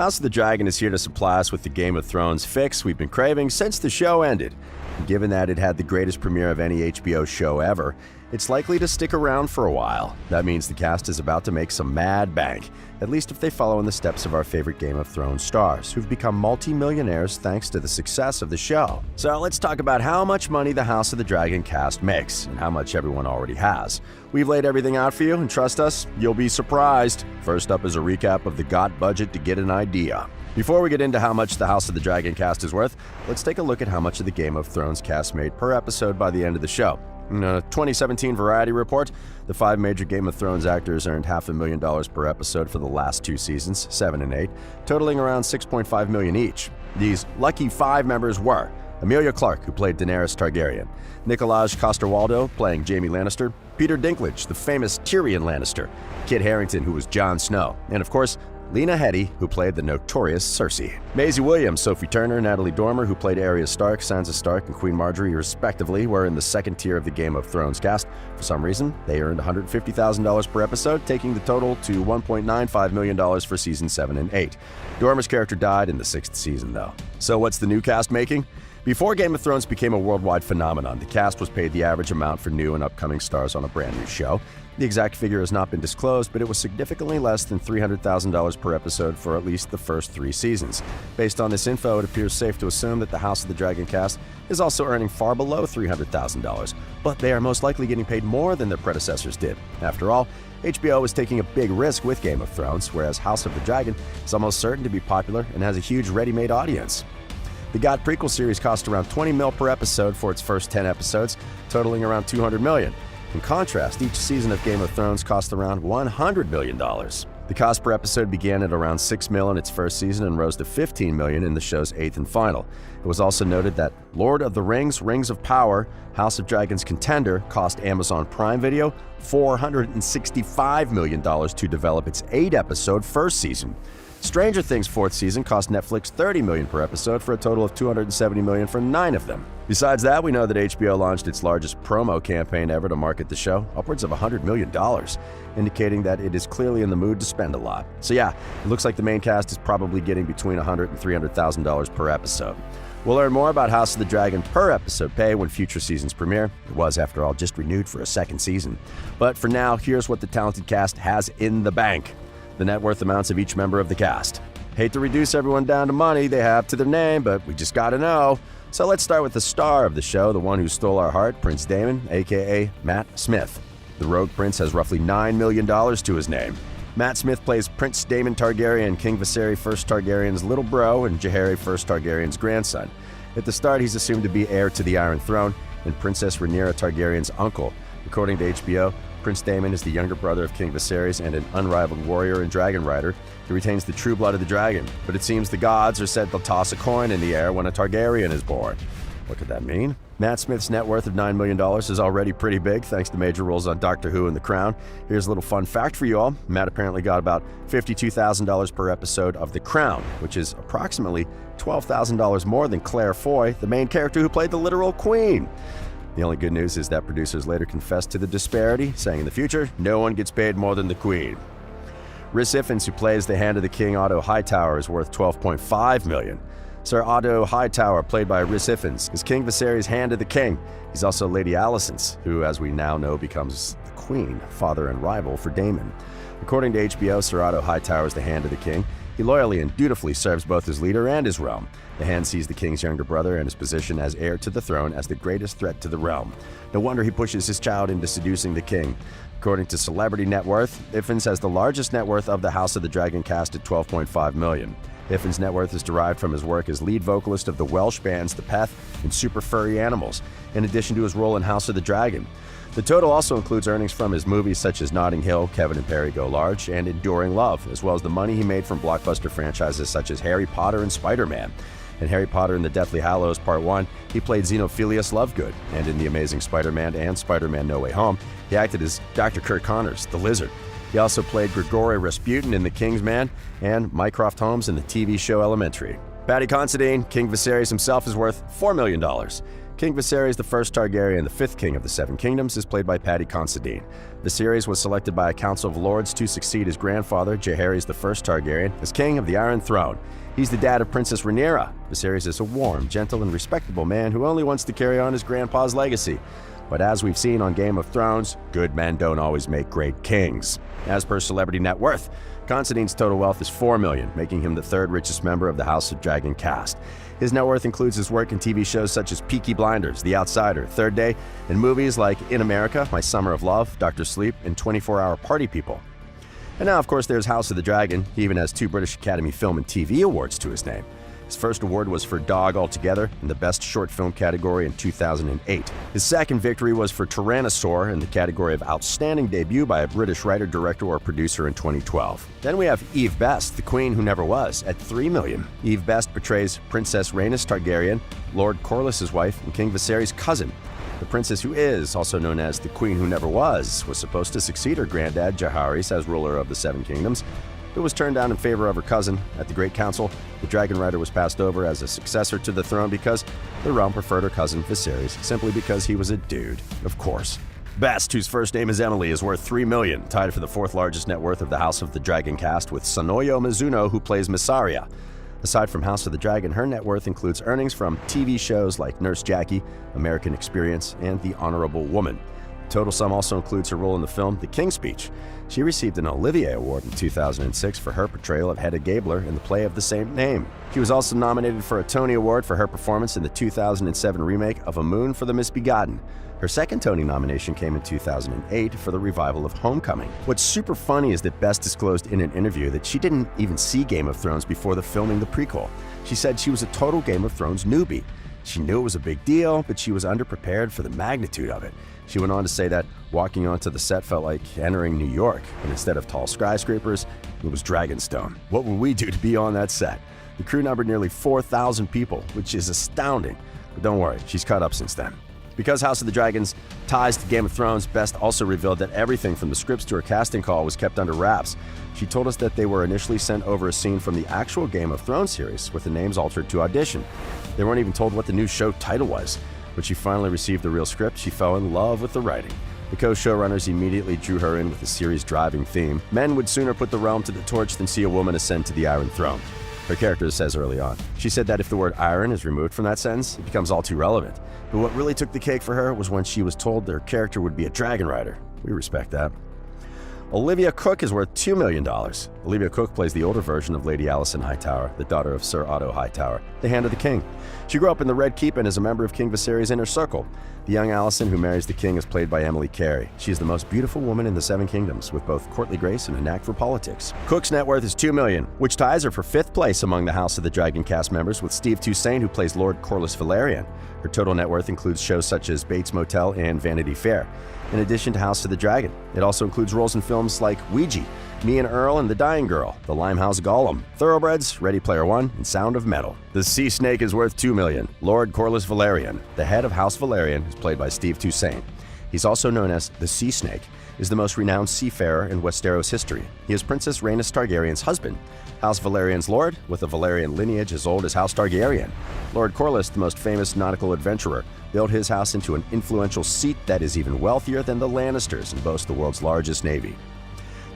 House of the Dragon is here to supply us with the Game of Thrones fix we've been craving since the show ended. And given that it had the greatest premiere of any HBO show ever, it's likely to stick around for a while. That means the cast is about to make some mad bank, at least if they follow in the steps of our favorite Game of Thrones stars, who've become multi-millionaires thanks to the success of the show. So let's talk about how much money the House of the Dragon cast makes, and how much everyone already has. We've laid everything out for you, and trust us, you'll be surprised. First up is a recap of the GOT budget to get an idea. Before we get into how much the House of the Dragon cast is worth, let's take a look at how much of the Game of Thrones cast made per episode by the end of the show. In a 2017 Variety report, the 5 major Game of Thrones actors earned $500,000 per episode for the last 2 seasons, 7 and 8, totaling around $6.5 million each. These lucky 5 members were Emilia Clarke, who played Daenerys Targaryen, Nikolaj Coster-Waldau, playing Jaime Lannister, Peter Dinklage, the famous Tyrion Lannister, Kit Harington, who was Jon Snow, and of course, Lena Headey, who played the notorious Cersei. Maisie Williams, Sophie Turner, Natalie Dormer, who played Arya Stark, Sansa Stark, and Queen Marjorie, respectively, were in the second tier of the Game of Thrones cast. For some reason, they earned $150,000 per episode, taking the total to $1.95 million for season 7 and 8. Dormer's character died in the 6th season, though. So what's the new cast making? Before Game of Thrones became a worldwide phenomenon, the cast was paid the average amount for new and upcoming stars on a brand new show. The exact figure has not been disclosed, but it was significantly less than $300,000 per episode for at least the first 3 seasons. Based on this info, it appears safe to assume that the House of the Dragon cast is also earning far below $300,000, but they are most likely getting paid more than their predecessors did. After all, HBO is taking a big risk with Game of Thrones, whereas House of the Dragon is almost certain to be popular and has a huge ready-made audience. The GOT prequel series cost around $20 million per episode for its first 10 episodes, totaling around $200 million. In contrast, each season of Game of Thrones cost around $100 million. The cost per episode began at around $6 million in its first season and rose to $15 million in the show's 8th and final. It was also noted that Lord of the Rings: Rings of Power, House of Dragon's Contender, cost Amazon Prime Video $465 million to develop its 8-episode first season. Stranger Things' 4th season cost Netflix $30 million per episode for a total of $270 million for 9 of them. Besides that, we know that HBO launched its largest promo campaign ever to market the show, upwards of $100 million, indicating that it is clearly in the mood to spend a lot. So yeah, it looks like the main cast is probably getting between $100,000 and $300,000 per episode. We'll learn more about House of the Dragon per episode pay when future seasons premiere. It was, after all, just renewed for a 2nd season. But for now, here's what the talented cast has in the bank: the net worth amounts of each member of the cast. Hate to reduce everyone down to money they have to their name, but we just gotta know. So let's start with the star of the show, the one who stole our heart, Prince Damon, aka Matt Smith. The Rogue Prince has roughly $9 million to his name. Matt Smith plays Prince Damon Targaryen, King Viserys I Targaryen's little bro and Jaehaerys I Targaryen's grandson. At the start, he's assumed to be heir to the Iron Throne and Princess Rhaenyra Targaryen's uncle. According to HBO, Prince Damon is the younger brother of King Viserys and an unrivaled warrior and dragon rider. He retains the true blood of the dragon, but it seems the gods are said to toss a coin in the air when a Targaryen is born. What could that mean? Matt Smith's net worth of $9 million is already pretty big, thanks to major roles on Doctor Who and The Crown. Here's a little fun fact for you all. Matt apparently got about $52,000 per episode of The Crown, which is approximately $12,000 more than Claire Foy, the main character who played the literal queen. The only good news is that producers later confessed to the disparity, saying in the future, no one gets paid more than the queen. Rhys Ifans, who plays the Hand of the King Otto Hightower, is worth $12.5 million. Sir Otto Hightower, played by Rhys Ifans, is King Viserys' Hand of the King. He's also Lady Alicent's, who, as we now know, becomes the queen, father and rival for Damon. According to HBO, Sir Otto Hightower is the Hand of the King. He loyally and dutifully serves both his leader and his realm. The Hand sees the king's younger brother and his position as heir to the throne as the greatest threat to the realm. No wonder he pushes his child into seducing the king. According to Celebrity Net Worth, Ifans has the largest net worth of the House of the Dragon cast at $12.5 million. Ifans' net worth is derived from his work as lead vocalist of the Welsh bands The Peth and Super Furry Animals, in addition to his role in House of the Dragon. The total also includes earnings from his movies such as Notting Hill, Kevin and Perry Go Large, and Enduring Love, as well as the money he made from blockbuster franchises such as Harry Potter and Spider-Man. In Harry Potter and the Deathly Hallows Part 1, he played Xenophilius Lovegood, and in The Amazing Spider-Man and Spider-Man No Way Home, he acted as Dr. Kurt Connors, the Lizard. He also played Grigory Rasputin in The King's Man and Mycroft Holmes in the TV show Elementary. Paddy Considine, King Viserys himself, is worth $4 million. King Viserys, the first Targaryen, the fifth king of the Seven Kingdoms, is played by Paddy Considine. Viserys was selected by a council of lords to succeed his grandfather, Jaehaerys the first Targaryen, as king of the Iron Throne. He's the dad of Princess Rhaenyra. Viserys is a warm, gentle, and respectable man who only wants to carry on his grandpa's legacy. But as we've seen on Game of Thrones, good men don't always make great kings. As per Celebrity Net Worth, Considine's total wealth is $4 million, making him the third richest member of the House of Dragon cast. His net worth includes his work in TV shows such as Peaky Blinders, The Outsider, Third Day, and movies like In America, My Summer of Love, Dr. Sleep, and 24-Hour Party People. And now, of course, there's House of the Dragon. He even has 2 British Academy Film and TV Awards to his name. His first award was for Dog Altogether in the Best Short Film category in 2008. His second victory was for Tyrannosaur in the category of Outstanding Debut by a British writer, director, or producer in 2012. Then we have Eve Best, the Queen Who Never Was, at $3 million. Eve Best portrays Princess Rhaenys Targaryen, Lord Corliss' wife, and King Viserys' cousin. The princess who is, also known as the Queen Who Never Was supposed to succeed her granddad Jaehaerys as ruler of the Seven Kingdoms, but was turned down in favor of her cousin. At the Great Council, the Dragon Rider was passed over as a successor to the throne because the realm preferred her cousin Viserys, simply because he was a dude, of course. Best, whose first name is Emily, is worth $3 million, tied for the 4th largest net worth of the House of the Dragon cast with Sonoya Mizuno, who plays Mysaria. Aside from House of the Dragon, her net worth includes earnings from TV shows like Nurse Jackie, American Experience, and The Honorable Woman. The total sum also includes her role in the film The King's Speech. She received an Olivier Award in 2006 for her portrayal of Hedda Gabler in the play of the same name. She was also nominated for a Tony Award for her performance in the 2007 remake of A Moon for the Misbegotten. Her second Tony nomination came in 2008 for the revival of Homecoming. What's super funny is that Best disclosed in an interview that she didn't even see Game of Thrones before the filming the prequel. She said she was a total Game of Thrones newbie. She knew it was a big deal, but she was underprepared for the magnitude of it. She went on to say that walking onto the set felt like entering New York, and instead of tall skyscrapers, it was Dragonstone. What would we do to be on that set? The crew numbered nearly 4,000 people, which is astounding. But don't worry, she's caught up since then. Because House of the Dragon's ties to Game of Thrones, Best also revealed that everything from the scripts to her casting call was kept under wraps. She told us that they were initially sent over a scene from the actual Game of Thrones series, with the names altered to audition. They weren't even told what the new show title was. When she finally received the real script, she fell in love with the writing. The co-showrunners immediately drew her in with the series' driving theme. Men would sooner put the realm to the torch than see a woman ascend to the Iron Throne. Her character says early on. She said that if the word iron is removed from that sentence, it becomes all too relevant. But what really took the cake for her was when she was told their character would be a dragon rider. We respect that. Olivia Cook is worth $2 million. Olivia Cook plays the older version of Lady Alicent Hightower, the daughter of Sir Otto Hightower, the Hand of the King. She grew up in the Red Keep and is a member of King Viserys' inner circle. The young Alicent who marries the king is played by Emily Carey. She is the most beautiful woman in the Seven Kingdoms, with both courtly grace and a knack for politics. Cook's net worth is $2 million, which ties her for 5th place among the House of the Dragon cast members, with Steve Toussaint, who plays Lord Corliss Velaryon. Her total net worth includes shows such as Bates Motel and Vanity Fair. In addition to House of the Dragon, it also includes roles in films like Ouija, Me and Earl and the Dying Girl, The Limehouse Golem, Thoroughbreds, Ready Player One, and Sound of Metal. The Sea Snake is worth $2 million. Lord Corliss Velaryon, the head of House Velaryon, is played by Steve Toussaint. He's also known as the Sea Snake, is the most renowned seafarer in Westeros history. He is Princess Rhaenys Targaryen's husband. House Velaryon's lord, with a Velaryon lineage as old as House Targaryen. Lord Corliss, the most famous nautical adventurer, built his house into an influential seat that is even wealthier than the Lannisters and boasts the world's largest navy.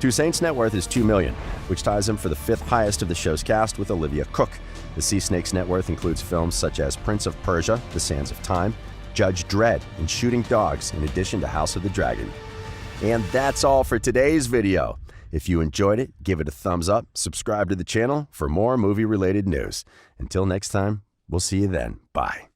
Toussaint's net worth is $2 million, which ties him for the 5th highest of the show's cast with Olivia Cook. The Sea Snake's net worth includes films such as Prince of Persia, The Sands of Time, Judge Dredd, and Shooting Dogs, in addition to House of the Dragon. And that's all for today's video. If you enjoyed it, give it a thumbs up, subscribe to the channel for more movie-related news. Until next time, we'll see you then. Bye.